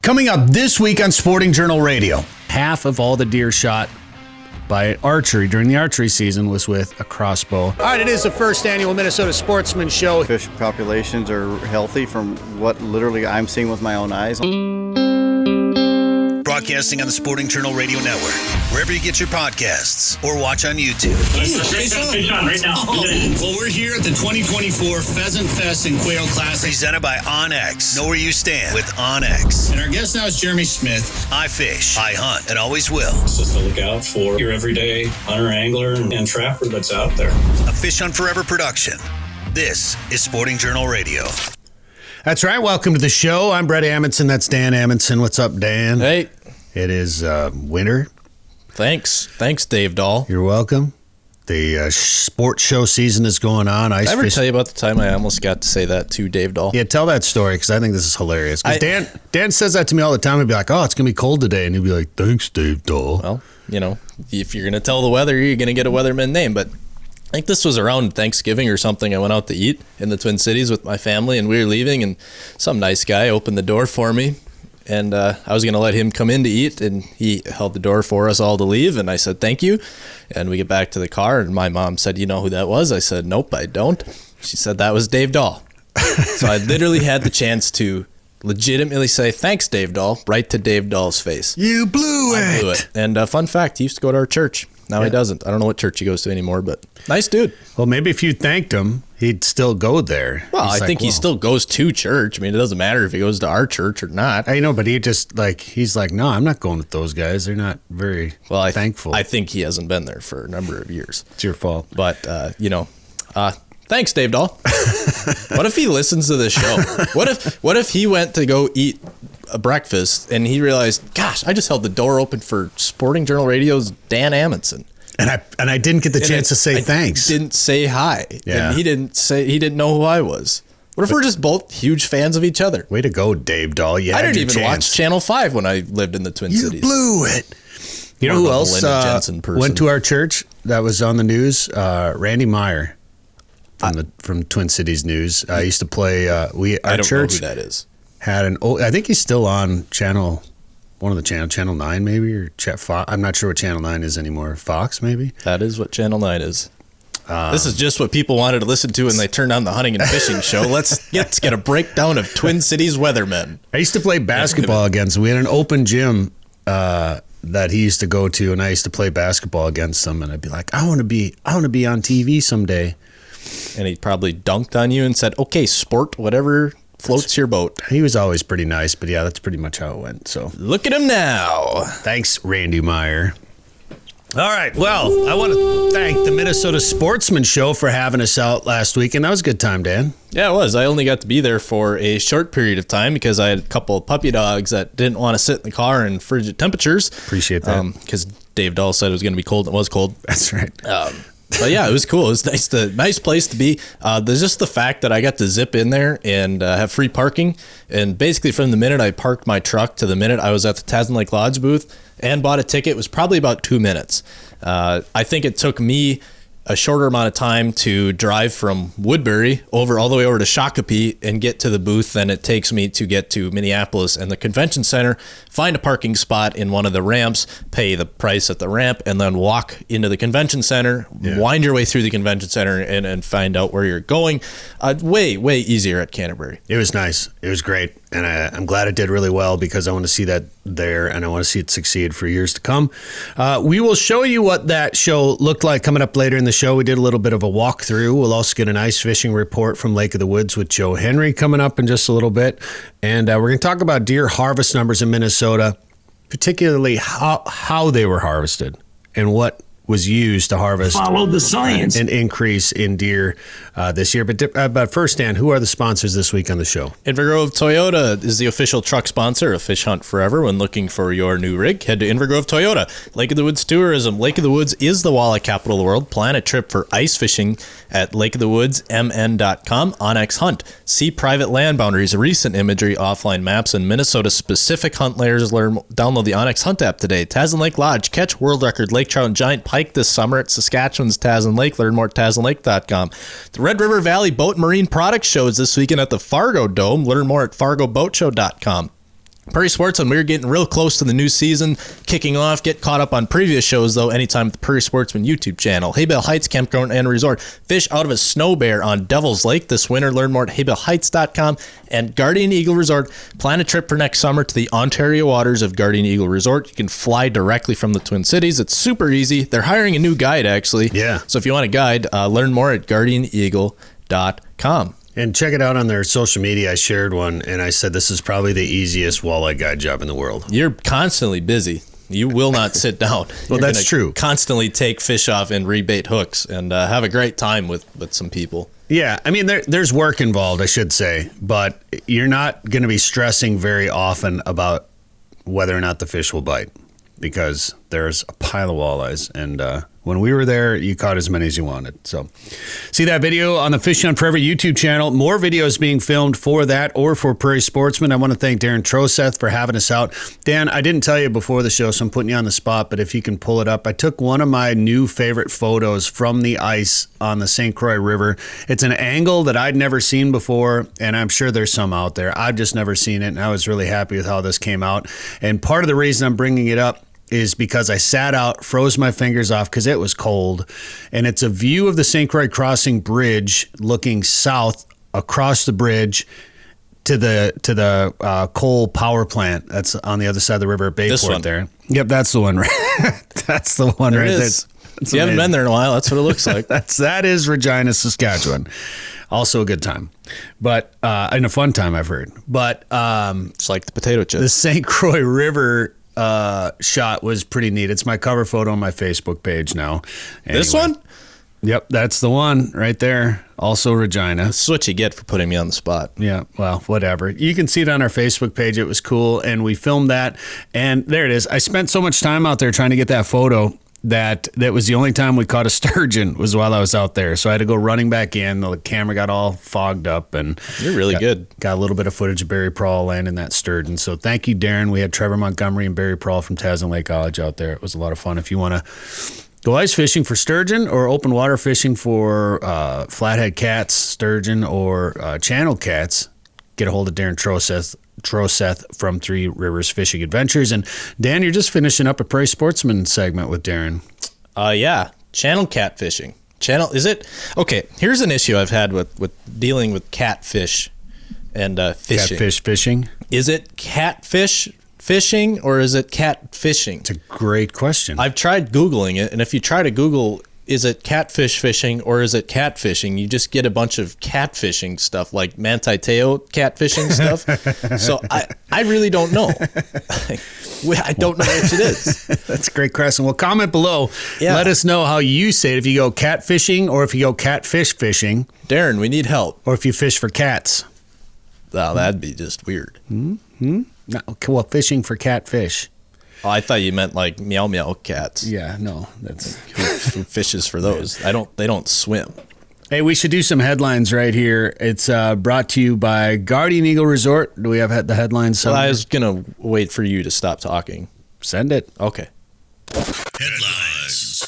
Coming up this week on Sporting Journal Radio, half of all the deer shot by archery during the archery season was with a crossbow. All right, it is the first annual Minnesota Sportsmen Show. Fish populations are healthy from what literally I'm seeing with my own eyes. Broadcasting on the Sporting Journal Radio Network, wherever you get your podcasts or watch on YouTube. Fish on right now. Well, we're here at the 2024 Pheasant Fest and Quail Classic, presented by OnX. Know where you stand with OnX. And our guest now is Jeremy Smith. I fish, I hunt, and always will. It's just to look out for your everyday hunter, angler, and trapper that's out there. A Fish Hunt Forever production. This is Sporting Journal Radio. That's right. Welcome to the show. I'm Bret Amundson. That's Dan Amundson. What's up, Dan? Hey. It is winter. Thanks, Dave Dahl. You're welcome. The sports show season is going on. Did I ever tell you about the time I almost got to say that to Dave Dahl? Yeah, tell that story because I think this is hilarious. Because Dan says that to me all the time. He'd be like, "Oh, it's gonna be cold today," and he'd be like, "Thanks, Dave Dahl." Well, you know, if you're gonna tell the weather, you're gonna get a weatherman name. But I think this was around Thanksgiving or something. I went out to eat in the Twin Cities with my family, and we were leaving, and some nice guy opened the door for me. And I was going to let him come in to eat, and he held the door for us all to leave, and I said, thank you. And we get back to the car, and my mom said, you know who that was? I said, nope, I don't. She said, that was Dave Dahl. So I literally had the chance to legitimately say, thanks, Dave Dahl, right to Dave Dahl's face. You blew it. I blew it. And fun fact, he used to go to our church. Now he doesn't. I don't know what church he goes to anymore, but nice dude. Well, maybe if you thanked him, he'd still go there. Well, I think he still goes to church. I mean, it doesn't matter if he goes to our church or not. I know, but he's like, no, I'm not going with those guys. They're not very thankful. I think he hasn't been there for a number of years. It's your fault. But, thanks, Dave Dahl. What if he listens to this show? What if he went to go eat a breakfast and he realized, gosh, I just held the door open for Sporting Journal Radio's Dan Amundson. And I didn't get the chance to say thanks. Didn't say hi. Yeah. And he didn't know who I was. What if we're just both huge fans of each other? Way to go, Dave Dahl. I didn't even watch Channel 5 when I lived in the Twin Cities. You blew it. You know who else went to our church that was on the news? Randy Meyer from Twin Cities News. I used to play. Our I don't church know who that is. I think he's still on Channel 9 maybe, or Fox. I'm not sure what Channel 9 is anymore. Fox maybe? That is what Channel 9 is. This is just what people wanted to listen to when they turned on the hunting and fishing show. Let's get a breakdown of Twin Cities weathermen. I used to play basketball against him. We had an open gym that he used to go to, and I used to play basketball against him, and I'd be like, I want to be on TV someday. And he probably dunked on you and said, okay, sport, whatever floats your boat. He was always pretty nice, but yeah, that's pretty much how it went. So look at him now. Thanks, Randy Meyer. All right, well, I want to thank the Minnesota Sportsman Show for having us out last week, and that was a good time, Dan. Yeah, it was. I only got to be there for a short period of time because I had a couple of puppy dogs that didn't want to sit in the car in frigid temperatures. Appreciate that. Because Dave Dahl said it was going to be cold, and it was cold. That's right. But yeah, it was cool. It was nice place to be. There's just the fact that I got to zip in there and have free parking. And basically from the minute I parked my truck to the minute I was at the Tasman Lake Lodge booth and bought a ticket was probably about 2 minutes. I think it took me a shorter amount of time to drive from Woodbury all the way over to Shakopee and get to the booth than it takes me to get to Minneapolis and the convention center, find a parking spot in one of the ramps, pay the price at the ramp, and then walk into the convention center, wind your way through the convention center and find out where you're going. Way easier at Canterbury. It was nice. It was great. And I'm glad it did really well because I want to see that there and I want to see it succeed for years to come. We will show you what that show looked like coming up later in the show. We did a little bit of a walkthrough. We'll also get an ice fishing report from Lake of the Woods with Joe Henry coming up in just a little bit. And we're going to talk about deer harvest numbers in Minnesota, particularly how they were harvested and what was used to harvest. Follow the science. An increase in deer this year. But first, Dan, who are the sponsors this week on the show? Invergrove Toyota is the official truck sponsor of Fish Hunt Forever. When looking for your new rig, head to Invergrove Toyota. Lake of the Woods Tourism. Lake of the Woods is the walleye capital of the world. Plan a trip for ice fishing at lakeofthewoodsmn.com. OnX Hunt. See private land boundaries, recent imagery, offline maps, and Minnesota-specific hunt layers. Download the OnX Hunt app today. Tasman Lake Lodge. Catch world record lake trout and giant pike this summer at Saskatchewan's Tasman Lake. Learn more at tasmanlake.com. The Red River Valley Boat and Marine Products Show is this weekend at the Fargo Dome. Learn more at fargoboatshow.com. Prairie Sportsman, we're getting real close to the new season kicking off. Get caught up on previous shows, though, anytime at the Prairie Sportsman YouTube channel. Haybale Heights Campground and Resort. Fish out of a snow bear on Devil's Lake this winter. Learn more at haybaleheights.com. And Guardian Eagle Resort. Plan a trip for next summer to the Ontario waters of Guardian Eagle Resort. You can fly directly from the Twin Cities. It's super easy. They're hiring a new guide, actually. Yeah. So if you want a guide, learn more at guardianeagle.com. And check it out on their social media. I shared one, and I said this is probably the easiest walleye guide job in the world. You're constantly busy. You will not sit down. Well, that's true. Constantly take fish off and rebait hooks and have a great time with some people. Yeah, I mean, there's work involved, I should say, but you're not going to be stressing very often about whether or not the fish will bite because there's a pile of walleyes, and when we were there, you caught as many as you wanted. So see that video on the Fish Hunt Forever YouTube channel. More videos being filmed for that or for Prairie Sportsman. I want to thank Darren Troseth for having us out. Dan, I didn't tell you before the show, so I'm putting you on the spot, but if you can pull it up. I took one of my new favorite photos from the ice on the St. Croix River. It's an angle that I'd never seen before, and I'm sure there's some out there. I've just never seen it, and I was really happy with how this came out. And part of the reason I'm bringing it up is because I sat out, froze my fingers off because it was cold, and it's a view of the St. Croix Crossing Bridge looking south across the bridge to the coal power plant that's on the other side of the river at Bayport there. Yep, that's the one. Right? That's the one right there. If you haven't been there in a while, that's what it looks like. that is Regina, Saskatchewan. Also a good time, but and a fun time, I've heard. But it's like the potato chips. The St. Croix River shot was pretty neat. It's my cover photo on my Facebook page now. Anyway. This one? Yep, that's the one right there. Also Regina. This is what you get for putting me on the spot. Yeah, well, whatever. You can see it on our Facebook page. It was cool, and we filmed that, and there it is. I spent so much time out there trying to get that photo that was the only time we caught a sturgeon was while I was out there. So I had to go running back in. The camera got all fogged up, and you're really good. Got a little bit of footage of Barry Prawl landing that sturgeon. So thank you, Darren. We had Trevor Montgomery and Barry Prawl from Tasman Lake College out there. It was a lot of fun. If you want to go ice fishing for sturgeon or open water fishing for flathead cats, sturgeon, or channel cats, get a hold of Darren Troseth from Three Rivers Fishing Adventures. And Dan, you're just finishing up a Prairie Sportsman segment with Darren. Yeah. Channel catfishing. Is it? Okay, here's an issue I've had with dealing with catfish and fishing. Catfish fishing? Is it catfish fishing or is it catfishing? It's a great question. I've tried Googling it, and if you try to Google, is it catfish fishing or is it catfishing, you just get a bunch of catfishing stuff like Manti Teo catfishing stuff. So I really don't know. I don't know which it is. That's a great question. Well, comment below. Yeah. Let us know how you say it. If you go catfishing or if you go catfish fishing. Darren, we need help. Or if you fish for cats. Oh, that'd be just weird. Mm-hmm. No, well, fishing for catfish. Oh, I thought you meant like meow meow cats. Yeah, no, that's who fishes for those. They don't swim. Hey, we should do some headlines right here. It's brought to you by Guardian Eagle Resort. Do we have the headlines? Well, I was gonna wait for you to stop talking. Send it. Okay. Headlines.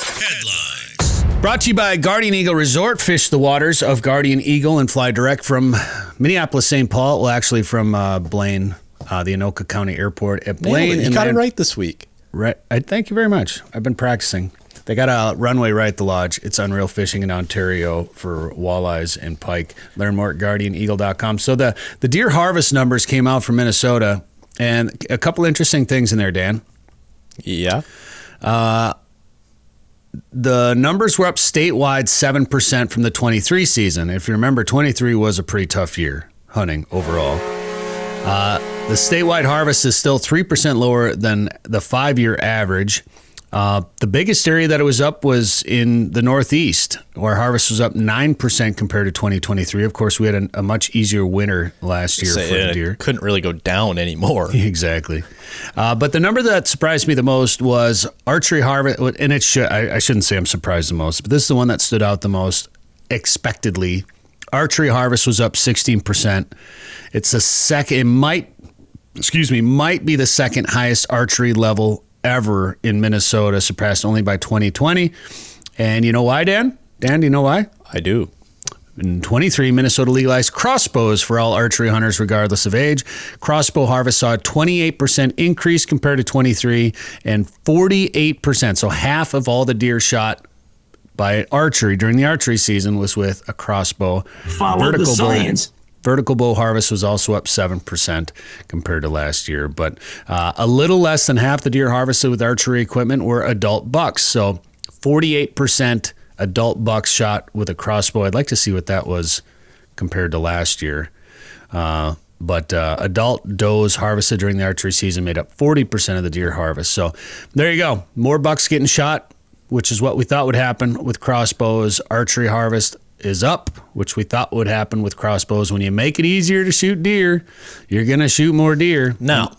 Brought to you by Guardian Eagle Resort. Fish the waters of Guardian Eagle and fly direct from Minneapolis, St. Paul. Well, actually from Blaine. The Anoka County Airport at Blaine. You got it right this week. Right. Thank you very much. I've been practicing. They got a runway right at the lodge. It's unreal fishing in Ontario for walleyes and pike. Learn more at guardianeagle.com. So the deer harvest numbers came out from Minnesota, and a couple interesting things in there, Dan. Yeah. The numbers were up statewide 7% from the 23 season. If you remember, 23 was a pretty tough year hunting overall. The statewide harvest is still 3% lower than the 5-year average. The biggest area that it was up was in the Northeast, where harvest was up 9% compared to 2023. Of course, we had a much easier winter last year for the deer. It couldn't really go down anymore. Exactly. But the number that surprised me the most was archery harvest, and I shouldn't say I'm surprised the most, but this is the one that stood out the most expectedly. Archery harvest was up 16%. It's the second. It might be the second highest archery level ever in Minnesota, surpassed only by 2020. And you know why, Dan? Dan, do you know why? I do. In 23, Minnesota legalized crossbows for all archery hunters regardless of age. Crossbow harvest saw a 28% increase compared to 23 and 48%. So half of all the deer shot by archery during the archery season was with a crossbow. Follow the science. Vertical bow harvest was also up 7% compared to last year. But a little less than half the deer harvested with archery equipment were adult bucks. So 48% adult bucks shot with a crossbow. I'd like to see what that was compared to last year. But adult does harvested during the archery season made up 40% of the deer harvest. So there you go. More bucks getting shot, which is what we thought would happen with crossbows. Archery harvest is up, which we thought would happen with crossbows. When you make it easier to shoot deer, you're going to shoot more deer. Now,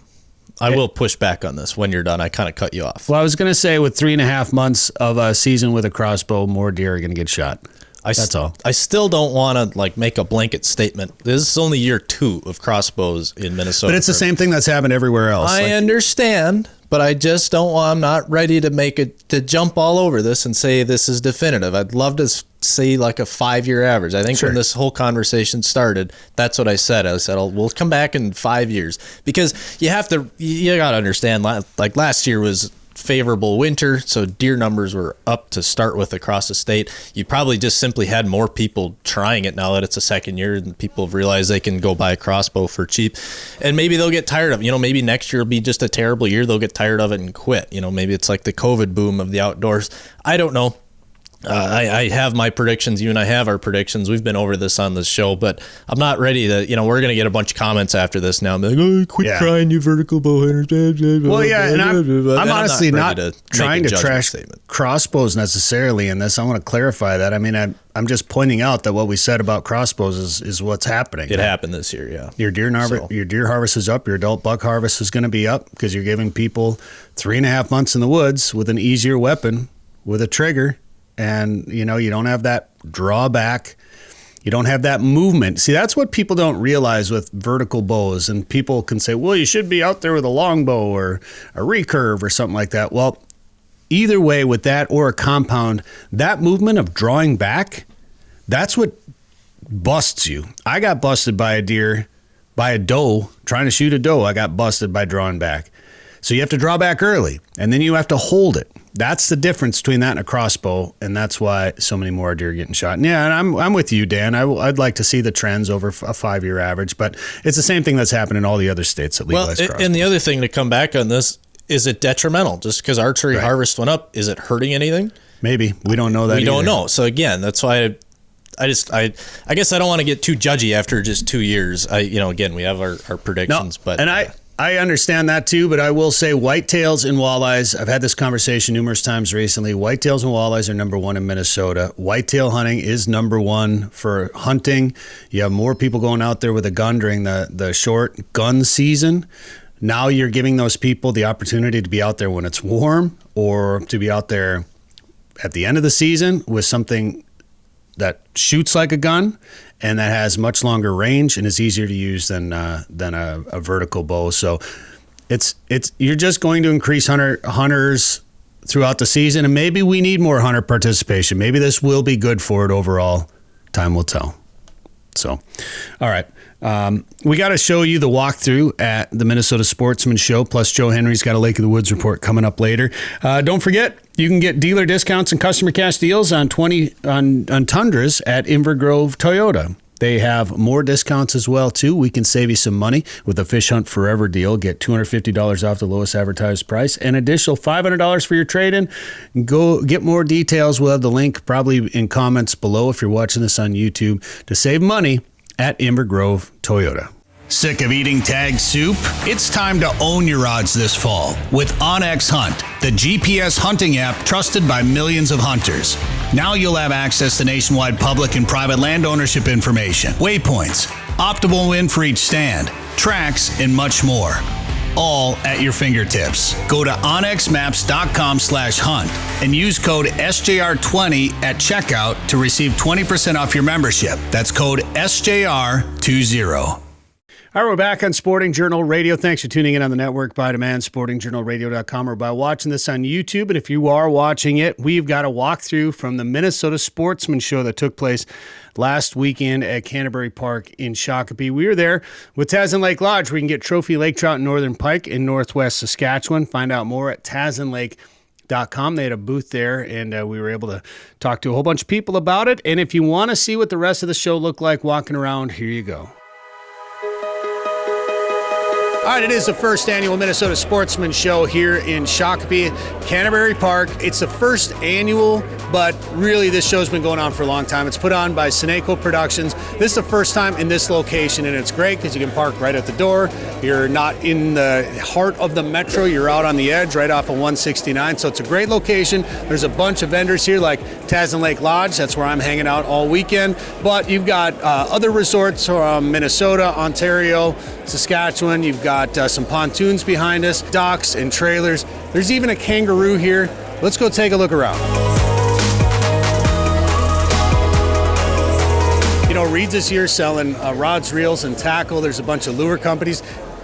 I will push back on this when you're done. I kind of cut you off. Well, I was going to say with 3.5 months of a season with a crossbow, more deer are going to get shot. That's all. I still don't want to make a blanket statement. This is only year 2 of crossbows in Minnesota. But it's the same thing that's happened everywhere else. I understand, but I just don't want, I'm not ready to jump all over this and say this is definitive. I'd love to say a 5-year average. I think when this whole conversation started, that's what I said. I said, we'll come back in 5 years, because you got to understand, last year was favorable winter, so deer numbers were up to start with across the state. You probably just simply had more people trying it now that it's a second year and people have realized they can go buy a crossbow for cheap, and maybe they'll get tired of it. Maybe next year will be just a terrible year, they'll get tired of it and quit. Maybe it's like the COVID boom of the outdoors. I don't know. I have my predictions. You and I have our predictions. We've been over this on this show, but I'm not ready to, we're going to get a bunch of comments after this now. I'm like, quit crying, you vertical bow hunters. Well, yeah, and I'm honestly not trying to trash statement. Crossbows necessarily in this. I want to clarify that. I mean, I'm just pointing out that what we said about crossbows is what's happening. It happened this year, yeah. Your deer harvest is up. Your adult buck harvest is going to be up because you're giving people 3.5 months in the woods with an easier weapon with a trigger. And, you don't have that drawback. You don't have that movement. See, that's what people don't realize with vertical bows. And people can say, well, you should be out there with a longbow or a recurve or something like that. Well, either way, with that or a compound, that movement of drawing back, that's what busts you. I got busted by a doe, trying to shoot a doe. I got busted by drawing back. So you have to draw back early, and then you have to hold it. That's the difference between that and a crossbow, and that's why so many more deer are getting shot. And yeah, and I'm with you, Dan. I'd like to see the trends over a 5-year average, but it's the same thing that's happened in all the other states that legalize crossbows. And the other thing to come back on this, is it detrimental? Just because archery harvest went up, is it hurting anything? Maybe. We don't know that We don't know. So again, that's why I guess I don't want to get too judgy after just 2 years. Again, we have our predictions, but I understand that too, but I will say whitetails and walleyes, I've had this conversation numerous times recently. Whitetails and walleyes are number 1 in Minnesota. Whitetail hunting is number 1 for hunting. You have more people going out there with a gun during the short gun season. Now you're giving those people the opportunity to be out there when it's warm, or to be out there at the end of the season with something that shoots like a gun and that has much longer range and is easier to use than a vertical bow. So you're just going to increase hunters throughout the season, and maybe we need more hunter participation. Maybe this will be good for it overall. Time will tell. So, all right. We got to show you the walkthrough at the Minnesota Sportsman Show. Plus, Joe Henry's got a Lake of the Woods report coming up later. Don't forget, you can get dealer discounts and customer cash deals on Tundras at Inver Grove Toyota. They have more discounts as well, too. We can save you some money with a Fish Hunt Forever deal. Get $250 off the lowest advertised price. An additional $500 for your trade-in. Go get more details. We'll have the link probably in comments below if you're watching this on YouTube to save money at Inver Grove Toyota. Sick of eating tag soup? It's time to own your odds this fall with OnX Hunt, the GPS hunting app trusted by millions of hunters. Now you'll have access to nationwide public and private land ownership information, waypoints, optimal win for each stand, tracks, and much more. All at your fingertips. Go to onxmaps.com/hunt and use code SJR20 at checkout to receive 20% off your membership. That's code SJR20. All All right, we're back on Sporting Journal Radio. Thanks for tuning in on the network by demand, sportingjournalradio.com, or by watching this on YouTube. And if you are watching it, we've got a walkthrough from the Minnesota Sportsmen show that took place last weekend at Canterbury Park in Shakopee. We were there with Tasman Lake Lodge, where you can get trophy lake trout and northern pike in northwest Saskatchewan. Find out more at tasmanlake.com. They had a booth there, and we were able to talk to a whole bunch of people about it. And if you want to see what the rest of the show looked like walking around, here you go. All right, it is the first annual Minnesota Sportsman Show here in Shakopee, Canterbury Park. It's the first annual, but really this show's been going on for a long time. It's put on by Seneco Productions. This is the first time in this location, and it's great because you can park right at the door. You're not in the heart of the metro. You're out on the edge right off of 169, so it's a great location. There's a bunch of vendors here like Tasman Lake Lodge. That's where I'm hanging out all weekend. But you've got other resorts from Minnesota, Ontario, Saskatchewan. You've got some pontoons behind us, docks and trailers. There's even a kangaroo here. Let's go take a look around. You know, Reed's is here selling rods, reels, and tackle. There's a bunch of lure companies.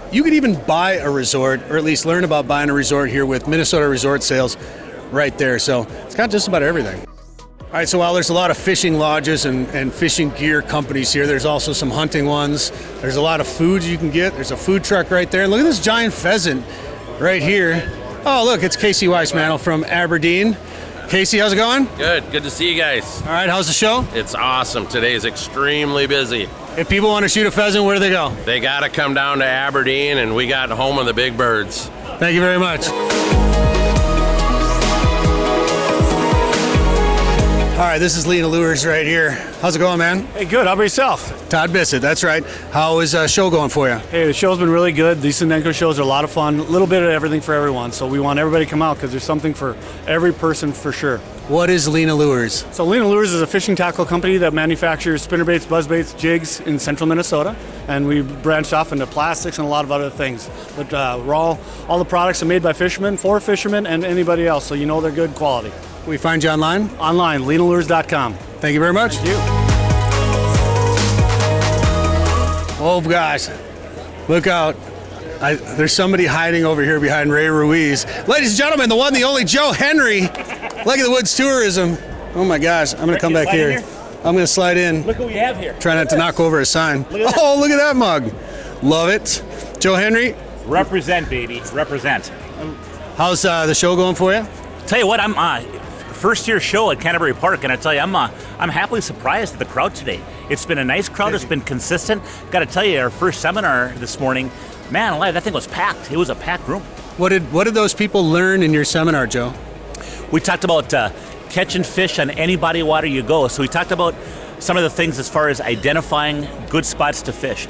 You could even buy a resort, or at least learn about buying a resort here with Minnesota Resort Sales right there. So it's got just about everything. All right, so while there's a lot of fishing lodges and fishing gear companies here, there's also some hunting ones. There's a lot of food you can get. There's a food truck right there. And look at this giant pheasant right here. Oh, look, it's Casey Weissmantel from Aberdeen. Casey, how's it going? Good to see you guys. All right, how's the show? It's awesome. Today is extremely busy. If people want to shoot a pheasant, where do they go? They got to come down to Aberdeen, and we got home of the big birds. Thank you very much. All right, this is Lena Lures right here. How's it going, man? Hey, good. How about yourself? Todd Bissett, that's right. How is show going for you? Hey, the show's been really good. These Seneco shows are a lot of fun. A little bit of everything for everyone. So we want everybody to come out because there's something for every person for sure. What is Lena Lures? So Lena Lures is a fishing tackle company that manufactures spinnerbaits, buzzbaits, jigs in central Minnesota. And we branched off into plastics and a lot of other things. But all the products are made by fishermen, for fishermen, and anybody else. So you know they're good quality. We find you online? Online, lenalures.com. Thank you very much. Thank you. Oh, gosh. Look out. There's somebody hiding over here behind Ray Ruiz. Ladies and gentlemen, the one, the only Joe Henry. Lake of the Woods Tourism. Oh, my gosh. I'm going to come back here. I'm going to slide in. Look what we have here. Try not to knock over a sign. Oh, look at that mug. Love it. Joe Henry. Represent, baby. Represent. How's the show going for you? Tell you what, I'm first year show at Canterbury Park, and I tell you, I'm happily surprised at the crowd today. It's been a nice crowd. It's been consistent. Got to tell you, our first seminar this morning, man alive, that thing was packed. It was a packed room. What did those people learn in your seminar, Joe? We talked about catching fish on any body of water you go. So we talked about some of the things as far as identifying good spots to fish,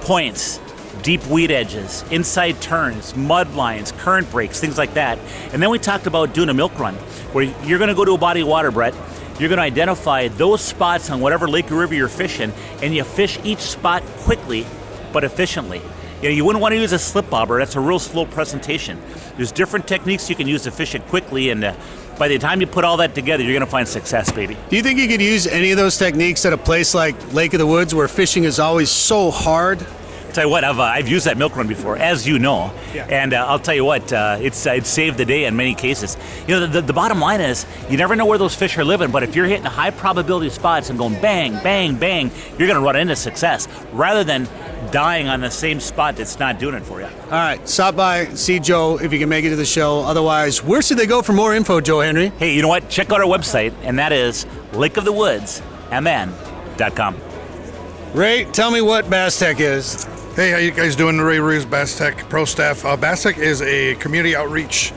points, deep weed edges, inside turns, mud lines, current breaks, things like that. And then we talked about doing a milk run, where you're going to go to a body of water, Bret. You're going to identify those spots on whatever lake or river you're fishing, and you fish each spot quickly but efficiently. You know, you wouldn't want to use a slip bobber. That's a real slow presentation. There's different techniques you can use to fish it quickly, and by the time you put all that together, you're going to find success, baby. Do you think you could use any of those techniques at a place like Lake of the Woods, where fishing is always so hard? Tell you what, I've used that milk run before, as you know, and I'll tell you what, it's saved the day in many cases. You know, the bottom line is, you never know where those fish are living, but if you're hitting high probability spots and going bang, bang, bang, you're going to run into success, rather than dying on the same spot that's not doing it for you. All right, stop by, see Joe if you can make it to the show. Otherwise, where should they go for more info, Joe Henry? Hey, you know what? Check out our website, and that is lakeofthewoodsmn.com. Ray, tell me what Bass Tech is. Hey, how you guys doing? Ray Ruiz, Bass Tech Pro Staff. Bass Tech is a community outreach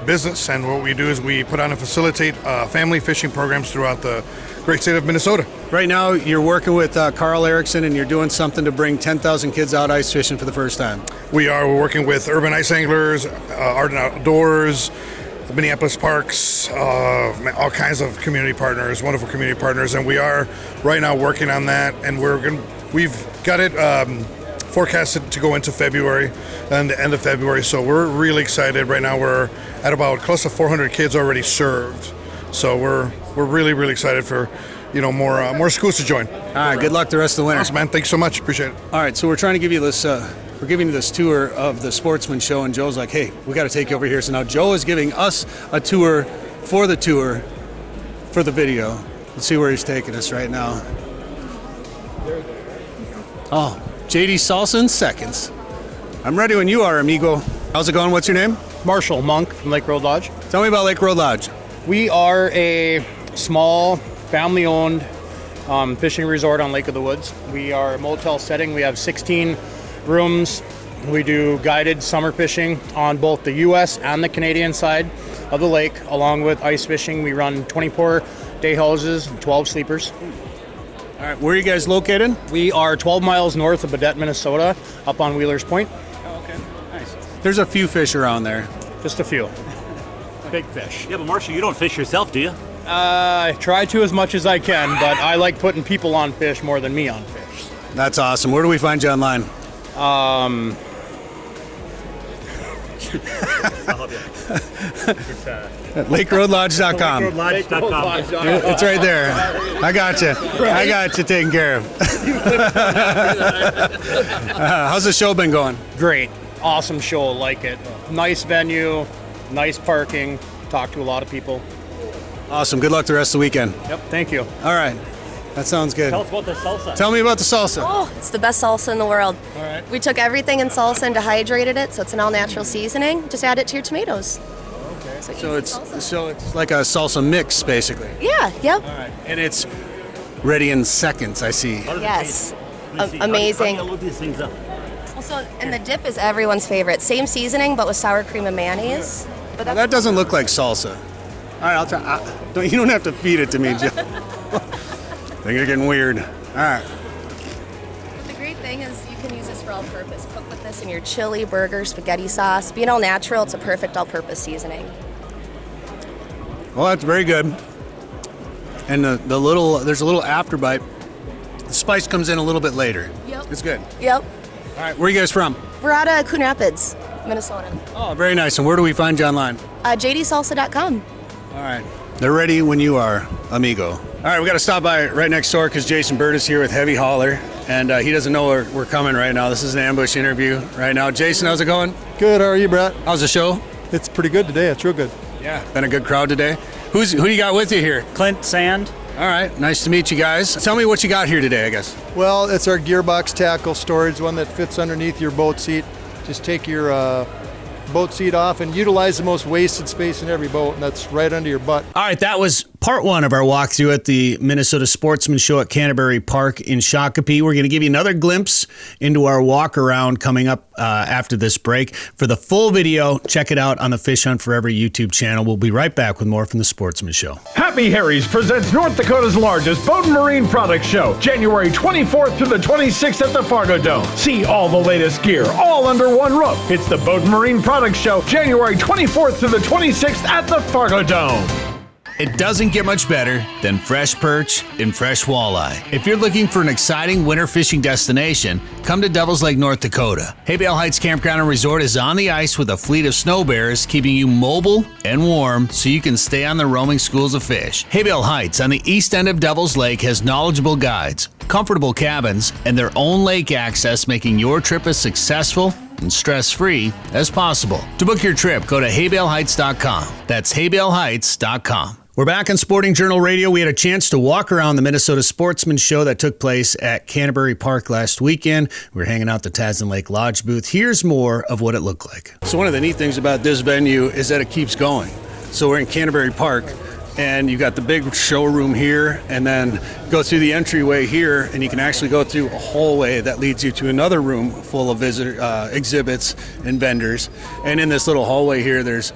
business, and what we do is we put on and facilitate family fishing programs throughout the great state of Minnesota. Right now, you're working with Carl Erickson, and you're doing something to bring 10,000 kids out ice fishing for the first time. We're working with Urban Ice Anglers, Art and Outdoors, the Minneapolis Parks, all kinds of community partners, wonderful community partners, and we are right now working on that, and we've got it forecasted to go into February and the end of February, so we're really excited. Right now we're at about close to 400 kids already served, so we're really excited for more schools to join. All right, good luck the rest of the winter. Thanks, man. Thanks so much. Appreciate it. All right, so we're trying to give you this. We're giving you this tour of the Sportsman show, and Joe's like, "Hey, we got to take you over here." So now Joe is giving us a tour for the video. Let's see where he's taking us right now. Oh, JD Salsa in seconds. I'm ready when you are, amigo. How's it going? What's your name? Marshall Monk from Lake Road Lodge. Tell me about Lake Road Lodge. We are a small, family-owned fishing resort on Lake of the Woods. We are a motel setting. We have 16 rooms. We do guided summer fishing on both the U.S. and the Canadian side of the lake, along with ice fishing. We run 24 day houses and 12 sleepers. All right, where are you guys located? We are 12 miles north of Bret, Minnesota, up on Wheeler's Point. Oh, okay, nice. There's a few fish around there. Just a few. Big fish. Yeah, but Marshall, you don't fish yourself, do you? I try to as much as I can, but I like putting people on fish more than me on fish. That's awesome. Where do we find you online? LakeRoadLodge.com. It's right there. I got you. I got you taken care of. How's the show been going? Great. Awesome show. Like it. Nice venue. Nice parking. Talk to a lot of people. Awesome. Good luck the rest of the weekend. Yep. Thank you. All right. That sounds good. Tell us about the salsa. Tell me about the salsa. Oh, it's the best salsa in the world. All right. We took everything in salsa and dehydrated it, so it's an all-natural seasoning. Just add it to your tomatoes. Okay. So it's like a salsa mix, basically. Yeah. Yep. All right. And it's ready in seconds, I see. Yes. Amazing. How do you load these things up? Also, and the dip is everyone's favorite. Same seasoning, but with sour cream and mayonnaise. But Now, that doesn't look like salsa. All right, I'll try. You don't have to feed it to me, Joe. Things are getting weird. All right. But the great thing is you can use this for all-purpose. Cook with this in your chili, burger, spaghetti sauce. Being all natural, it's a perfect all-purpose seasoning. Well, that's very good. And there's a little afterbite. The spice comes in a little bit later. Yep. It's good. Yep. All right, where are you guys from? We're out of Coon Rapids, Minnesota. Oh, very nice. And where do we find you online? JDSalsa.com. All right. They're ready when you are, amigo. All right, we got to stop by right next door because Jason Bird is here with Heavy Hauler, and he doesn't know we're coming right now. This is an ambush interview right now. Jason, how's it going? Good. How are you, Bret? How's the show? It's pretty good today. It's real good. Yeah, been a good crowd today. Who you got with you here? Clint Sand. All right, nice to meet you guys. Tell me what you got here today, I guess. Well, it's our gearbox tackle storage, one that fits underneath your boat seat. Just take your boat seat off and utilize the most wasted space in every boat, and that's right under your butt. All right, that was part one of our walkthrough at the Minnesota Sportsman show at Canterbury Park in Shakopee. We're going to give you another glimpse into our walk around coming up after this break. For the full video, check it out on the Fish Hunt Forever YouTube channel. We'll be right back with more from the Sportsman show. Happy Harry's presents North Dakota's largest boat and marine product show, January 24th through the 26th at the Fargo Dome. See all the latest gear, all under one roof. It's the Boat and Marine Products Show, January 24th through the 26th at the Fargo Dome. It doesn't get much better than fresh perch and fresh walleye. If you're looking for an exciting winter fishing destination, come to Devil's Lake, North Dakota. Haybale Heights Campground and Resort is on the ice with a fleet of snow bears, keeping you mobile and warm so you can stay on the roaming schools of fish. Haybale Heights on the east end of Devil's Lake has knowledgeable guides, comfortable cabins, and their own lake access, making your trip as successful and stress-free as possible. To book your trip, go to haybaleheights.com. That's haybaleheights.com. We're back on Sporting Journal Radio. We had a chance to walk around the Minnesota Sportsman show that took place at Canterbury Park last weekend. We were hanging out the Tasman Lake Lodge booth. Here's more of what it looked like. So one of the neat things about this venue is that it keeps going. So we're in Canterbury Park, and you got the big showroom here, and then go through the entryway here, and you can actually go through a hallway that leads you to another room full of exhibits and vendors. And in this little hallway here, there's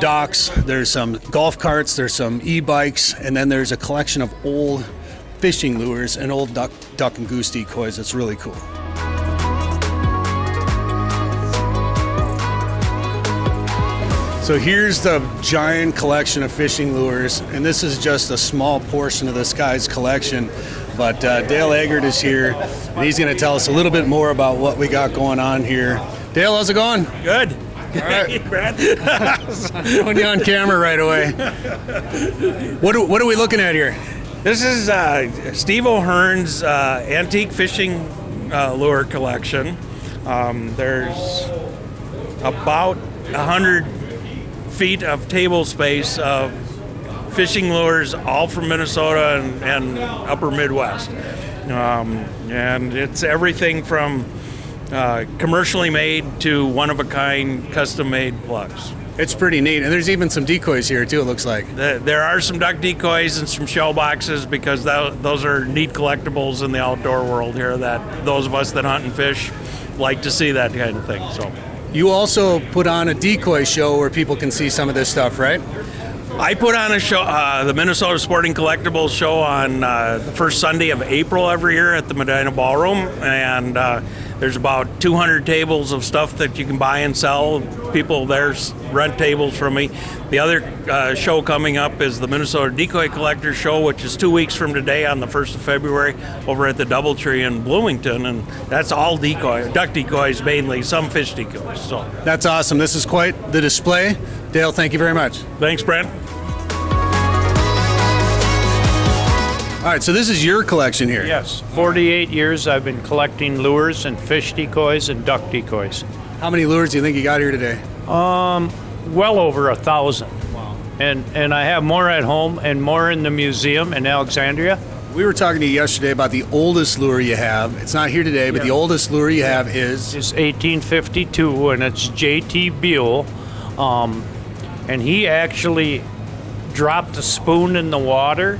docks, there's some golf carts, there's some e-bikes, and then there's a collection of old fishing lures and old duck and goose decoys. It's really cool. So here's the giant collection of fishing lures, and this is just a small portion of this guy's collection. But Dale Eggert is here, and he's going to tell us a little bit more about what we got going on here. Dale, how's it going? Good. All right. Brad. Throwing you on camera right away. What are we looking at here? This is Steve O'Hearn's antique fishing lure collection. There's about 100 feet of table space of fishing lures, all from Minnesota and upper Midwest. And it's everything from commercially made to one-of-a-kind, custom-made plugs. It's pretty neat. And there's even some decoys here, too, it looks like. There are some duck decoys and some shell boxes because those are neat collectibles in the outdoor world here that those of us that hunt and fish like to see that kind of thing. So, you also put on a decoy show where people can see some of this stuff, right? I put on a show, the Minnesota Sporting Collectibles show on the first Sunday of April every year at the Medina Ballroom, and there's about 200 tables of stuff that you can buy and sell. People there rent tables from me. The other show coming up is the Minnesota Decoy Collectors Show, which is 2 weeks from today on the 1st of February over at the Doubletree in Bloomington, and that's all decoy, duck decoys mainly, some fish decoys. So that's awesome. This is quite the display. Dale, thank you very much. Thanks, Brent. All right, so this is your collection here. Yes, 48 years I've been collecting lures and fish decoys and duck decoys. How many lures do you think you got here today? Well over 1,000. Wow. And I have more at home and more in the museum in Alexandria. We were talking to you yesterday about the oldest lure you have. It's not here today, but the oldest lure you have is? It's 1852, and it's J.T. Buell. And he actually dropped a spoon in the water,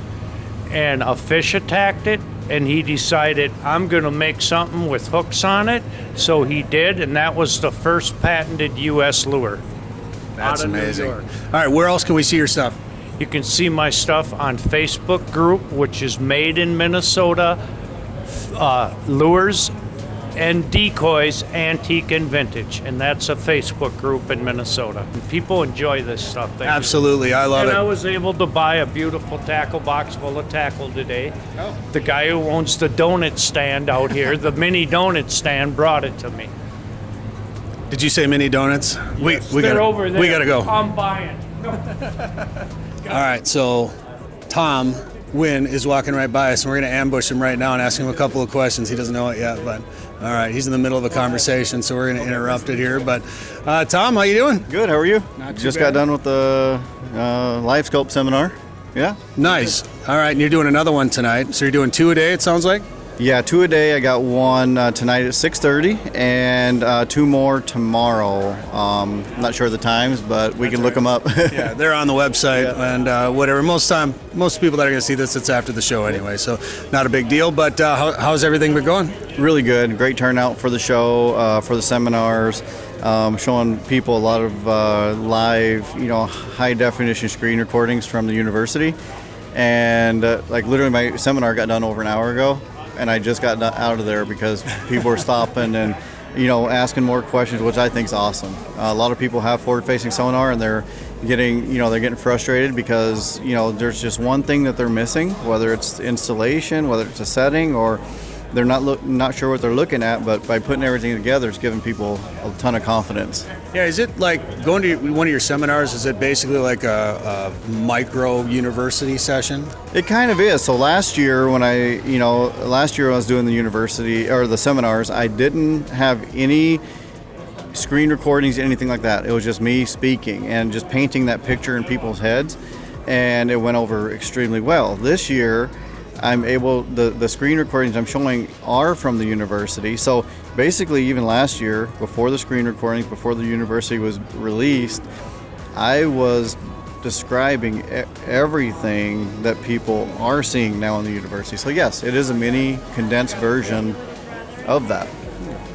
and a fish attacked it, and he decided, I'm going to make something with hooks on it. So he did, and that was the first patented U.S. lure. That's amazing. All right, where else can we see your stuff? You can see my stuff on Facebook group, which is Made in Minnesota, Lures and Decoys, Antique and Vintage. And that's a Facebook group in Minnesota. And people enjoy this stuff. Absolutely, I love it. And I was able to buy a beautiful tackle box full of tackle today. Oh. The guy who owns the donut stand out here, the mini donut stand, brought it to me. Did you say mini donuts? Yes, we they're over there. We got to go. I'm buying. All right, so Tom Huynh is walking right by us, and we're going to ambush him right now and ask him a couple of questions. He doesn't know it yet, but all right, he's in the middle of a conversation, so we're going to interrupt it here. But Tom, how you doing? Good. How are you? Not too Just bad. got done with the Livescope seminar. Yeah. Nice. All right, and you're doing another one tonight. So you're doing 2 a day, it sounds like? Yeah, 2 a day. I got one tonight at 6:30 and 2 more tomorrow. Not sure the times, but we can look them up. Yeah, they're on the website and whatever. Most people that are going to see this, it's after the show anyway, so not a big deal. But how's everything been going? Really good. Great turnout for the show, for the seminars. Showing people a lot of live, high definition screen recordings from the university. And literally my seminar got done over an hour ago. And I just got out of there because people were stopping and, asking more questions, which I think is awesome. A lot of people have forward-facing sonar, and they're getting frustrated because, there's just one thing that they're missing, whether it's installation, whether it's a setting, or they're not sure what they're looking at. But by putting everything together, it's giving people a ton of confidence. Yeah, is it like going to one of your seminars? Is it basically like a micro university session? It kind of is. So last year when I was doing the university or the seminars, I didn't have any screen recordings, anything like that. It was just me speaking and just painting that picture in people's heads, and it went over extremely well. This year, I'm able, the screen recordings I'm showing are from the university. So basically, even last year, before the screen recordings, before the university was released, I was describing everything that people are seeing now in the university. So yes, it is a mini condensed version of that.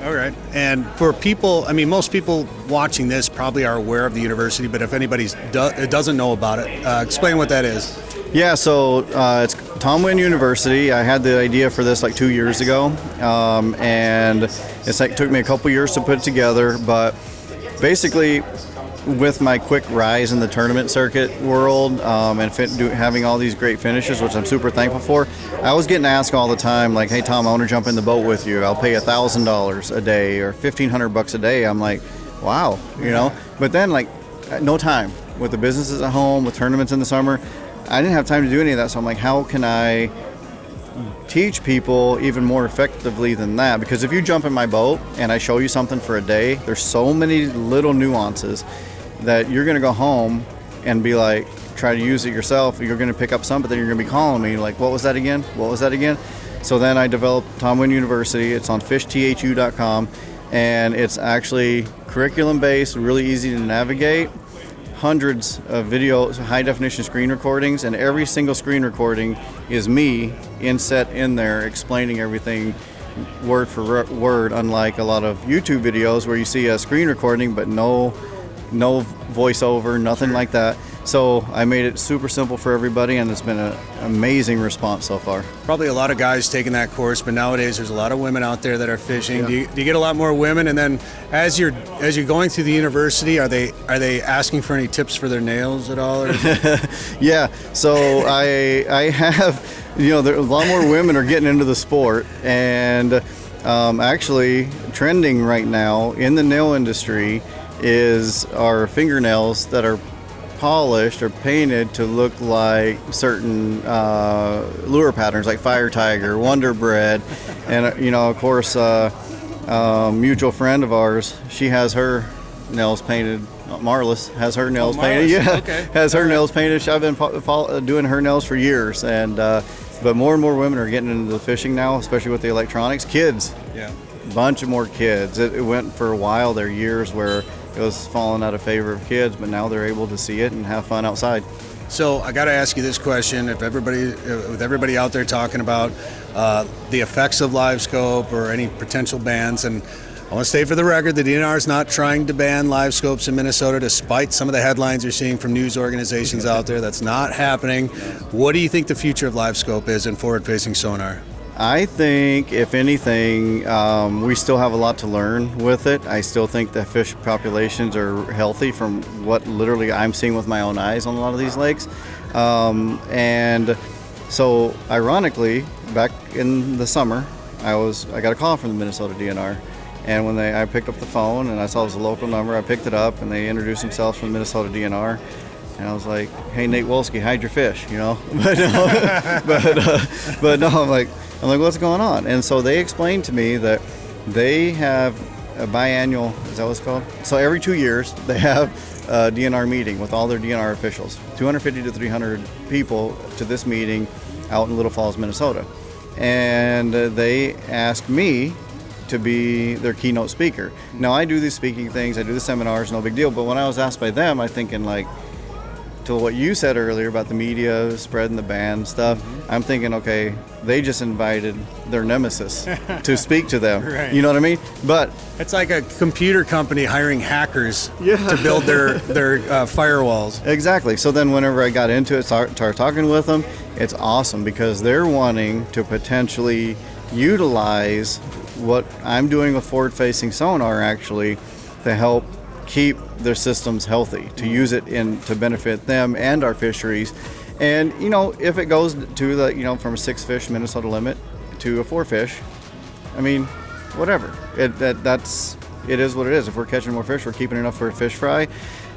All right. And for people, most people watching this probably are aware of the university, but if anybody doesn't know about it, explain what that is. Yeah, so it's Tom Huynh University. I had the idea for this 2 years ago, and it's took me a couple years to put it together, but basically with my quick rise in the tournament circuit world and having all these great finishes, which I'm super thankful for, I was getting asked all the time, hey Tom, I want to jump in the boat with you. I'll pay $1,000 a day or $1,500 a day. I'm like, wow, But then no time with the businesses at home, with tournaments in the summer. I didn't have time to do any of that. So I'm like, how can I teach people even more effectively than that? Because if you jump in my boat and I show you something for a day, there's so many little nuances that you're going to go home and be like, try to use it yourself. You're going to pick up some, but then you're going to be calling me like, what was that again? What was that again? So then I developed Tom Huynh University. It's on fishthu.com, and it's actually curriculum-based, really easy to navigate. Hundreds of video, high-definition screen recordings, and every single screen recording is me inset in there explaining everything word for word, unlike a lot of YouTube videos where you see a screen recording but no voiceover, nothing like that. So I made it super simple for everybody, and it's been an amazing response so far. Probably a lot of guys taking that course, but nowadays there's a lot of women out there that are fishing. Yeah. Do you get a lot more women? And then as you're going through the university, are they asking for any tips for their nails at all? Or yeah. So I have, there, a lot more women are getting into the sport, and actually trending right now in the nail industry is our fingernails that are polished or painted to look like certain lure patterns, like Fire Tiger, Wonder Bread, and of course, mutual friend of ours, she has her nails painted. Marlis has her nails painted. Yeah, okay. Has her nails painted. I've been doing her nails for years, and but more and more women are getting into the fishing now, especially with the electronics. Kids, yeah, bunch of more kids. It went for a while there, years where it was falling out of favor of kids, but now they're able to see it and have fun outside. So I got to ask you this question: with everybody out there talking about the effects of Livescope or any potential bans, and I want to state for the record, the DNR is not trying to ban Livescopes in Minnesota, despite some of the headlines you're seeing from news organizations out there. That's not happening. What do you think the future of Livescope is in forward-facing sonar? I think, if anything, we still have a lot to learn with it. I still think the fish populations are healthy from what literally I'm seeing with my own eyes on a lot of these lakes. And so, ironically, back in the summer, I got a call from the Minnesota DNR. And when I picked up the phone and I saw it was a local number, I picked it up and they introduced themselves from the Minnesota DNR. And I was like, "Hey, Nate Wolski, hide your fish," But no, I'm like, what's going on? And so they explained to me that they have a biannual, is that what it's called? So every 2 years, they have a DNR meeting with all their DNR officials, 250 to 300 people to this meeting out in Little Falls, Minnesota. And they asked me to be their keynote speaker. Now, I do these speaking things, I do the seminars, no big deal. But when I was asked by them, I'm thinking like, to what you said earlier about the media spreading the ban stuff, I'm thinking, okay, they just invited their nemesis to speak to them. Right. You know what I mean? But it's like a computer company hiring hackers to build their firewalls. Exactly. So then whenever I got into it, started talking with them, it's awesome because they're wanting to potentially utilize what I'm doing with forward-facing sonar actually to help keep their systems healthy, to use it to benefit them and our fisheries. And if it goes to the from a 6-fish Minnesota limit to a 4-fish, I mean, whatever. It is what it is. If we're catching more fish, we're keeping enough for a fish fry,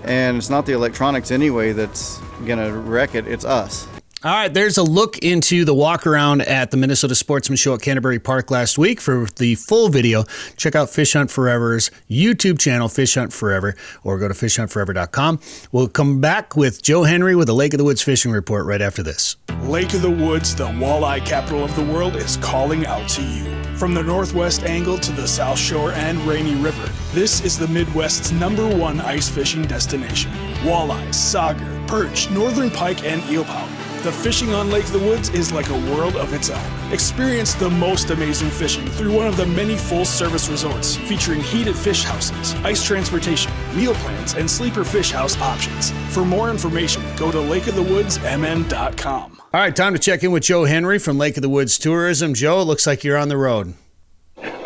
and it's not the electronics anyway that's gonna wreck it. It's us. All right, there's a look into the walk around at the Minnesota Sportsman Show at Canterbury Park last week. For the full video, check out Fish Hunt Forever's YouTube channel, Fish Hunt Forever, or go to fishhuntforever.com. We'll come back with Joe Henry with the Lake of the Woods Fishing Report right after this. Lake of the Woods, the walleye capital of the world, is calling out to you. From the northwest angle to the South Shore and Rainy River, this is the Midwest's #1 ice fishing destination. Walleyes, sauger, perch, northern pike, and eelpout. The fishing on Lake of the Woods is like a world of its own. Experience the most amazing fishing through one of the many full-service resorts featuring heated fish houses, ice transportation, meal plans, and sleeper fish house options. For more information, go to lakeofthewoodsmn.com. All right, time to check in with Joe Henry from Lake of the Woods Tourism. Joe, it looks like you're on the road.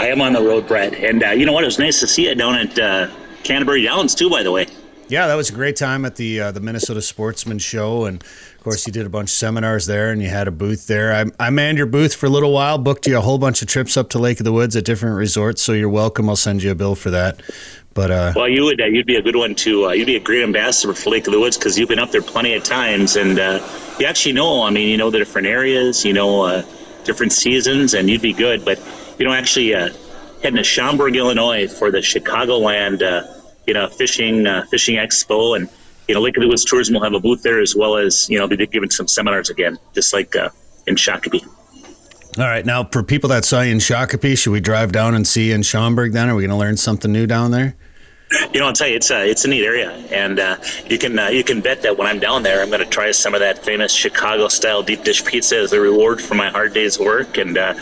I am on the road, Bret. And you know what? It was nice to see you down at Canterbury Downs, too, by the way. Yeah, that was a great time at the Minnesota Sportsman Show, and of course you did a bunch of seminars there, and you had a booth there. I manned your booth for a little while, booked you a whole bunch of trips up to Lake of the Woods at different resorts, so you're welcome. I'll send you a bill for that. But well, you'd be a good one to you'd be a great ambassador for Lake of the Woods because you've been up there plenty of times, and you actually know. I mean, you know the different areas, you know different seasons, and you'd be good. But actually heading to Schaumburg, Illinois for the Chicagoland fishing expo, and Lake of the Woods Tourism will have a booth there as well as they'll be giving some seminars again, just like in Shakopee. All right, now for people that saw you in Shakopee, should we drive down and see you in Schaumburg then? Are we going to learn something new down there? I'll tell you, it's a neat area, and you can bet that when I'm down there, I'm going to try some of that famous Chicago-style deep dish pizza as a reward for my hard day's work, and but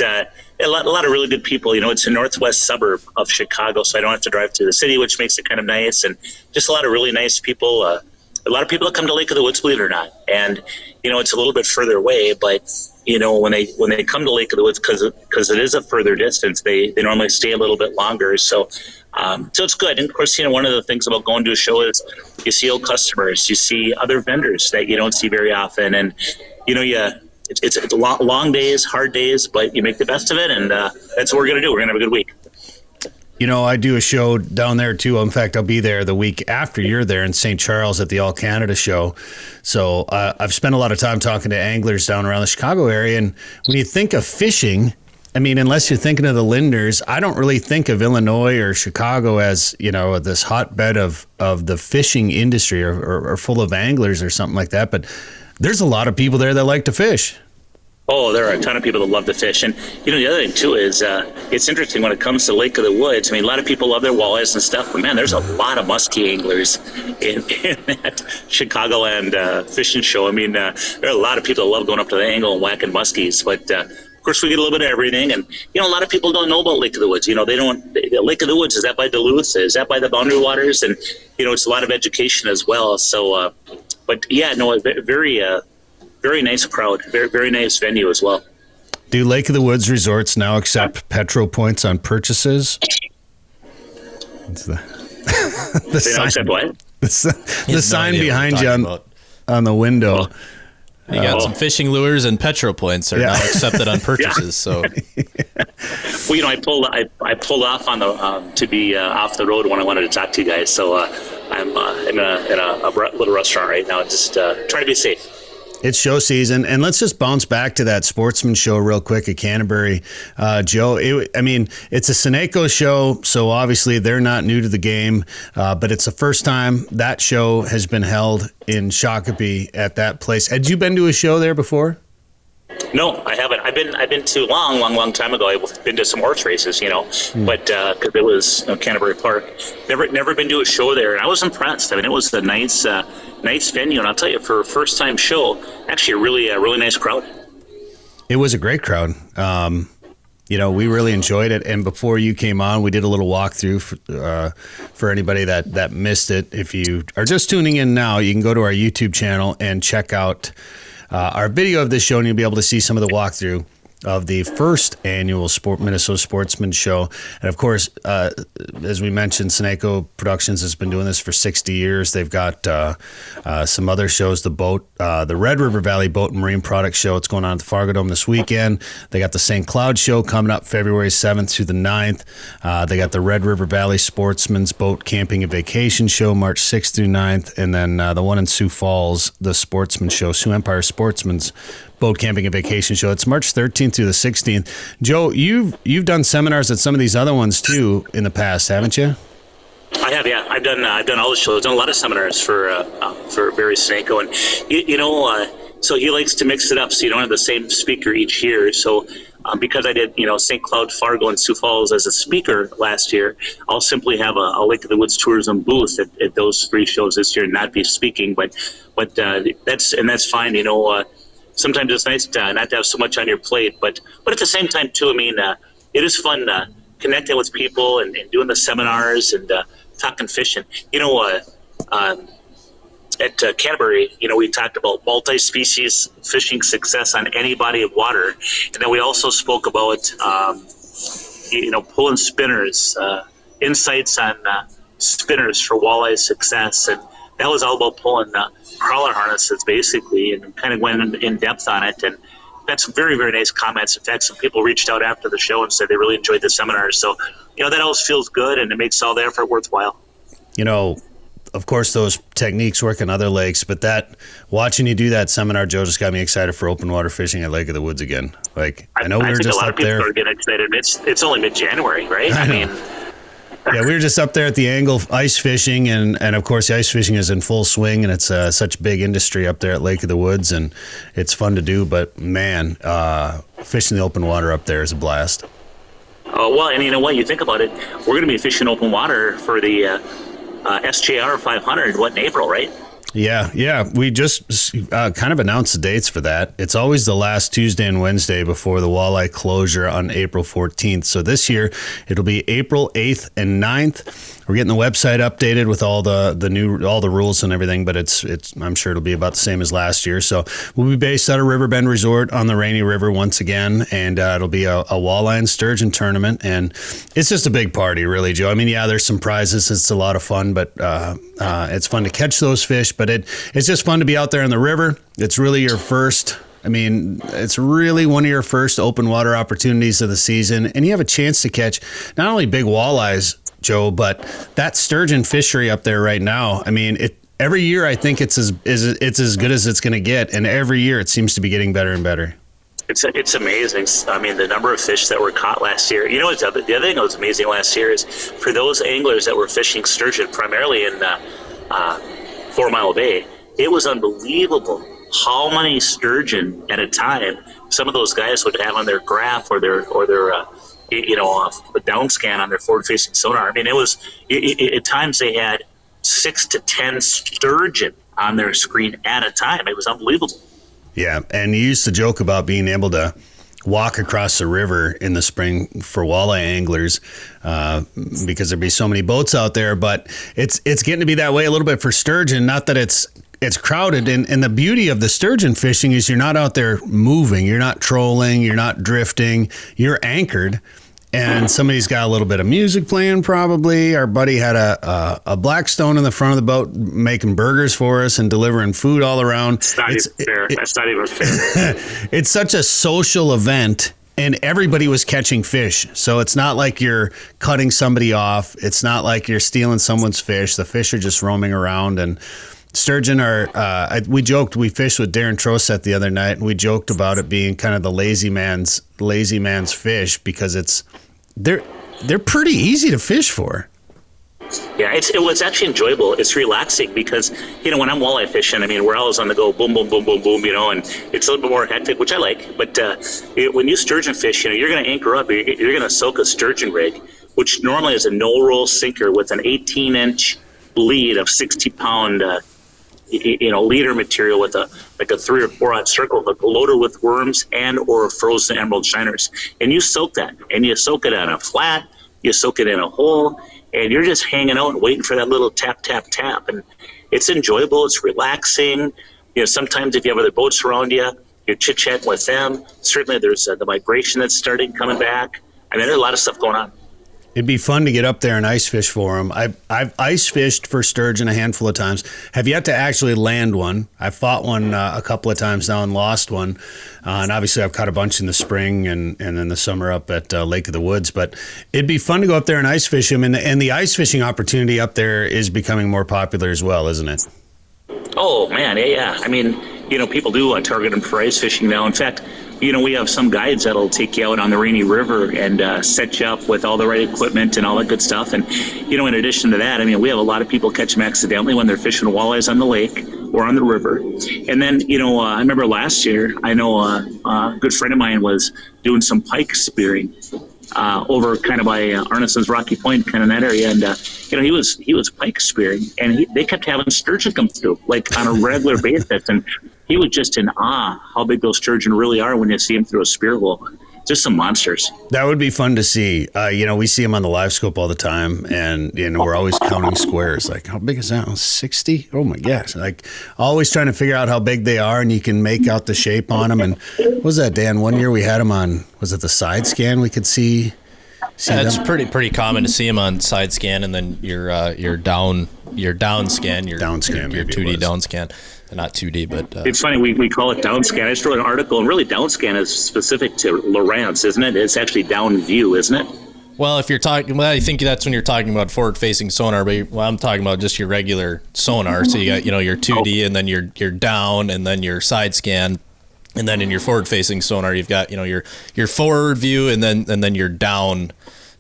a lot of really good people. It's a northwest suburb of Chicago, so I don't have to drive through the city, which makes it kind of nice, and just a lot of really nice people. A lot of people that come to Lake of the Woods, believe it or not, and it's a little bit further away, but when they come to Lake of the Woods, because it is a further distance, they normally stay a little bit longer. So it's good. And of course, one of the things about going to a show is you see old customers, you see other vendors that you don't see very often, and it's long days, hard days, but you make the best of it, and that's what we're going to do. We're going to have a good week. I do a show down there too. In fact, I'll be there the week after you're there in St. Charles at the All Canada show. So I've spent a lot of time talking to anglers down around the Chicago area. And when you think of fishing, I mean, unless you're thinking of the Linders, I don't really think of Illinois or Chicago as, this hotbed of the fishing industry or full of anglers or something like that. But there's a lot of people there that like to fish. Oh, there are a ton of people that love to fish. And, the other thing, too, is it's interesting when it comes to Lake of the Woods. I mean, a lot of people love their walleyes and stuff, but, man, there's a lot of muskie anglers in that Chicagoland fishing show. I mean, there are a lot of people that love going up to the angle and whacking muskies. But, of course, we get a little bit of everything. And, a lot of people don't know about Lake of the Woods. Lake of the Woods, is that by Duluth? Is that by the Boundary Waters? And, it's a lot of education as well. So, very nice crowd, very, very nice venue as well. Do Lake of the Woods resorts now accept Petro points on purchases? It's the sign. Accept what? The sign behind you on the window. You got some fishing lures and Petro points are now accepted on purchases. So, well, I pulled off on the to be off the road when I wanted to talk to you guys. So I'm in a little restaurant right now, just trying to be safe. It's show season, and let's just bounce back to that Sportsman show real quick at Canterbury. Joe, it's a Seneco show, so obviously they're not new to the game, but it's the first time that show has been held in Shakopee at that place. Had you been to a show there before? No, I haven't. I've been to long time ago. I've been to some horse races, but because it was Canterbury Park. Never been to a show there, and I was impressed. I mean, it was a nice venue, and I'll tell you, for a first time show, actually a really nice crowd. It was a great crowd. We really enjoyed it. And before you came on, we did a little walkthrough for anybody that missed it. If you are just tuning in now, you can go to our YouTube channel and check out our video of this show, and you'll be able to see some of the walkthrough of the first annual Minnesota Sportsman Show. And of course, as we mentioned, Seneco Productions has been doing this for 60 years. They've got some other shows, the Red River Valley Boat and Marine Products Show. It's going on at the Fargo Dome this weekend. They got the St. Cloud Show coming up February 7th through the 9th. They got the Red River Valley Sportsman's Boat Camping and Vacation Show March 6th through 9th. And then the one in Sioux Falls, the Sportsman Show, Sioux Empire Sportsman's Boat Camping and Vacation Show. It's March 13th through the 16th. Joe, you've done seminars at some of these other ones too in the past, haven't you? I have, yeah. I've done all the shows. I've done a lot of seminars for Barry Seneco, and so he likes to mix it up so you don't have the same speaker each year. So because I did St. Cloud, Fargo, and Sioux Falls as a speaker last year, I'll simply have a Lake of the Woods tourism booth at those three shows this year and not be speaking. But that's fine. Sometimes it's nice not to have so much on your plate, but at the same time too, I mean, it is fun connecting with people and doing the seminars and talking fishing. At Canterbury, we talked about multi-species fishing success on any body of water, and then we also spoke about pulling spinners, insights on spinners for walleye success, and that was all about pulling crawler harnesses basically, and kind of went in depth on it. And had some very, very nice comments. In fact, some people reached out after the show and said they really enjoyed the seminars. So, that always feels good, and it makes all the effort worthwhile. Of course, those techniques work in other lakes, but watching you do that seminar, Joe, just got me excited for open water fishing at Lake of the Woods again. I know we were just up there. A lot of people are getting excited. It's only mid-January, right? I mean, yeah, we were just up there at the Angle ice fishing, and of course, the ice fishing is in full swing, and it's such a big industry up there at Lake of the Woods, and it's fun to do. But man, fishing the open water up there is a blast. Oh well, and you know what? You think about it, we're going to be fishing open water for the SJR 500 in April, right? Yeah. We just kind of announced the dates for that. It's always the last Tuesday and Wednesday before the walleye closure on April 14th. So this year, it'll be April 8th and 9th. We're getting the website updated with all the rules and everything, but it's I'm sure it'll be about the same as last year. So we'll be based out of Riverbend Resort on the Rainy River once again, and it'll be a walleye and sturgeon tournament, and it's just a big party, really, Joe. I mean, yeah, there's some prizes. It's a lot of fun, but it's fun to catch those fish, but it's just fun to be out there in the river. It's really your first. It's really one of your first open water opportunities of the season, and you have a chance to catch not only big walleyes, Joe, but that sturgeon fishery up there right now. Every year I think it's as good as it's going to get, and every year it seems to be getting better and better. It's amazing. the number of fish that were caught last year. The other thing that was amazing last year is for those anglers that were fishing sturgeon primarily in 4 Mile Bay, it was unbelievable how many sturgeon at a time some of those guys would have on their graph or their a down scan on their forward-facing sonar. It was at times they had 6 to 10 sturgeon on their screen at a time. It was unbelievable. Yeah, and you used to joke about being able to walk across the river in the spring for walleye anglers because there'd be so many boats out there. But it's getting to be that way a little bit for sturgeon. Not that it's crowded, and the beauty of the sturgeon fishing is you're not out there moving, you're not trolling, you're not drifting, you're anchored. And somebody's got a little bit of music playing probably. Our buddy had a Blackstone in the front of the boat making burgers for us and delivering food all around. It's not even fair. That's not even fair. It's such a social event, and everybody was catching fish. So it's not like you're cutting somebody off. It's not like you're stealing someone's fish. The fish are just roaming around, and sturgeon are, we joked, we fished with Darren Troset the other night, and we joked about it being kind of the lazy man's fish because they're pretty easy to fish for. Yeah, it's actually enjoyable. It's relaxing because, when I'm walleye fishing, we're always on the go, boom, boom, boom, boom, boom, and it's a little bit more hectic, which I like. But when you sturgeon fish, you're going to anchor up, you're going to soak a sturgeon rig, which normally is a no-roll sinker with an 18-inch bleed of 60-pound leader material with a 3 or 4 odd circle, but loaded with worms and or frozen emerald shiners. And you soak that, and you soak it on a flat, you soak it in a hole, and you're just hanging out and waiting for that little tap, tap, tap. And it's enjoyable. It's relaxing. Sometimes if you have other boats around you, you're chit-chatting with them. Certainly there's the migration that's starting coming back. There's a lot of stuff going on. It'd be fun to get up there and ice fish for them. I've ice fished for sturgeon a handful of times. Have yet to actually land one. I fought one a couple of times now and lost one. And obviously I've caught a bunch in the spring and in the summer up at Lake of the Woods. But it'd be fun to go up there and ice fish them. And the ice fishing opportunity up there is becoming more popular as well, isn't it? Oh, man, yeah. People do target them for ice fishing now. In fact, we have some guides that'll take you out on the Rainy River and set you up with all the right equipment and all that good stuff. And, in addition to that, we have a lot of people catch them accidentally when they're fishing walleyes on the lake or on the river. And then, I remember last year, I know a good friend of mine was doing some pike spearing over kind of by Arneson's Rocky Point, kind of in that area. And, he was pike spearing, and they kept having sturgeon come through, like on a regular basis. And he was just in awe how big those sturgeon really are when you see them through a spear hole. Just some monsters. That would be fun to see. We see them on the Livescope all the time, and we're always counting squares. Like, how big is that? 60? Oh my gosh! Like, always trying to figure out how big they are, and you can make out the shape on them. And what was that, Dan? One year we had them on. Was it the side scan? We could see. It's pretty common to see them on side scan, and then your down your down scan, your 2D down scan, not 2D, but it's funny we call it down scan. I just wrote an article, and really down scan is specific to Lowrance, isn't it? It's actually down view, isn't it? Well, if you're talking, well, I think that's when you're talking about forward-facing sonar, but I'm talking about just your regular sonar. So you got, your 2D, and then your down, and then your side scan, and then in your forward-facing sonar, you've got, your forward view, and then your down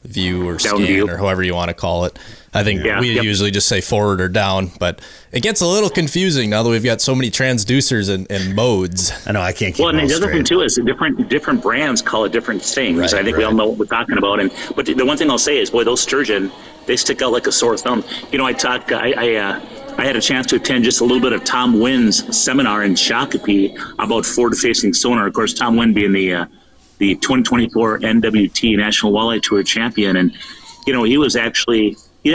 view or scan or however you want to call it. I think we usually just say forward or down, but it gets a little confusing now that we've got so many transducers and modes. I know I can't keep. Well, and the other thing too is different brands call it different things. Right, I think we all know what we're talking about. But the one thing I'll say is, boy, those sturgeon, they stick out like a sore thumb. I had a chance to attend just a little bit of Tom Huynh's seminar in Shakopee about forward-facing sonar. Of course, Tom Huynh being the 2024 NWT National Walleye Tour champion, and he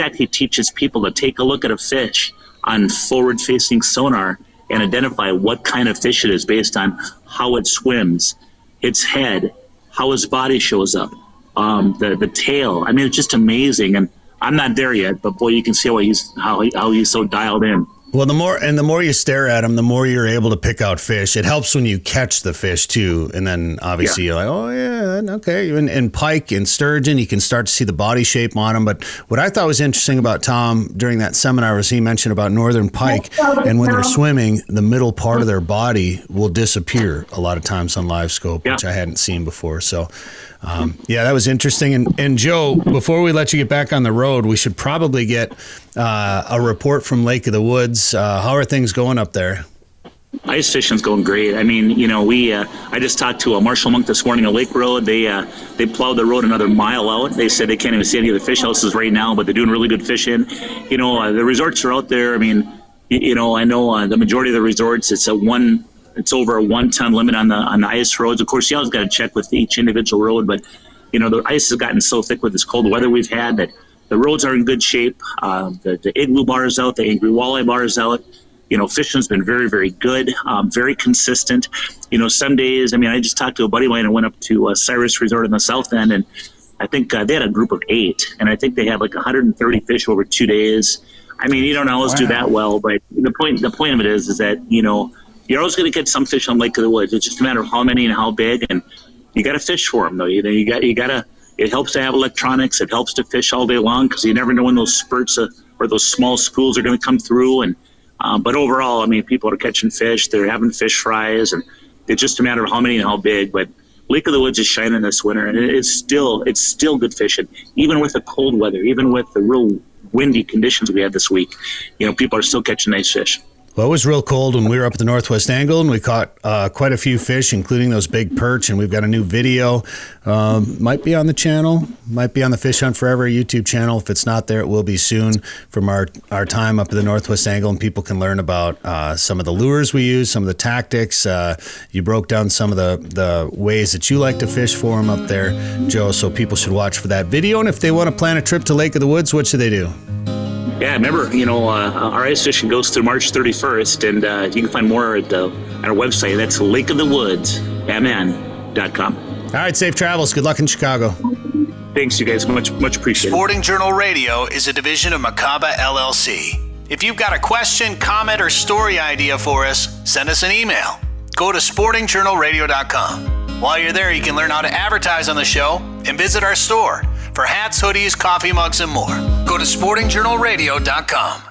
actually teaches people to take a look at a fish on forward-facing sonar and identify what kind of fish it is based on how it swims, its head, how his body shows up, the tail. I mean, it's just amazing. And I'm not there yet, but boy, you can see how he's so dialed in. Well, the more you stare at them, the more you're able to pick out fish. It helps when you catch the fish too, and then obviously you're like, oh yeah, okay. And pike and sturgeon, you can start to see the body shape on them. But what I thought was interesting about Tom during that seminar was he mentioned about northern pike, and when they're swimming, the middle part of their body will disappear a lot of times on Livescope, which I hadn't seen before. So. That was interesting. And Joe, before we let you get back on the road, we should probably get a report from Lake of the Woods. How are things going up there? Ice fishing's going great. I mean, I just talked to a Marshall Monk this morning on Lake Road. They plowed the road another mile out. They said they can't even see any of the fish houses right now, but they're doing really good fishing. The resorts are out there. I mean, I know the majority of the resorts, it's over a 1 ton limit on the ice roads. Of course, you always got to check with each individual road, but the ice has gotten so thick with this cold weather we've had that the roads are in good shape. The igloo bar is out, the angry walleye bar is out. Fishing's been very, very good, very consistent. Some days, I just talked to a buddy of mine and went up to Cyrus Resort in the South End, and I think they had a group of 8, and I think they had like 130 fish over 2 days. I mean, you don't always do that well, but the point of it is that you're always going to get some fish on Lake of the Woods. It's just a matter of how many and how big, and you got to fish for them though. You got to. It helps to have electronics. It helps to fish all day long because you never know when those spurts or those small schools are going to come through. And but overall, people are catching fish. They're having fish fries, and it's just a matter of how many and how big. But Lake of the Woods is shining this winter, and it's still good fishing, even with the cold weather, even with the real windy conditions we had this week. People are still catching nice fish. Well, it was real cold when we were up at the Northwest Angle, and we caught quite a few fish, including those big perch, and we've got a new video. Might be on the channel, might be on the Fish Hunt Forever YouTube channel. If it's not there, it will be soon from our time up at the Northwest Angle, and people can learn about some of the lures we use, some of the tactics. You broke down some of the ways that you like to fish for them up there, Joe, so people should watch for that video. And if they want to plan a trip to Lake of the Woods, what should they do? Yeah, remember, our ice fishing goes through March 31st, and you can find more at our website. That's lakeofthewoodsmn.com. All right, safe travels. Good luck in Chicago. Thanks, you guys. Much appreciated. Sporting Journal Radio is a division of Macaba LLC. If you've got a question, comment, or story idea for us, send us an email. Go to sportingjournalradio.com. While you're there, you can learn how to advertise on the show and visit our store for hats, hoodies, coffee mugs, and more. Go to sportingjournalradio.com.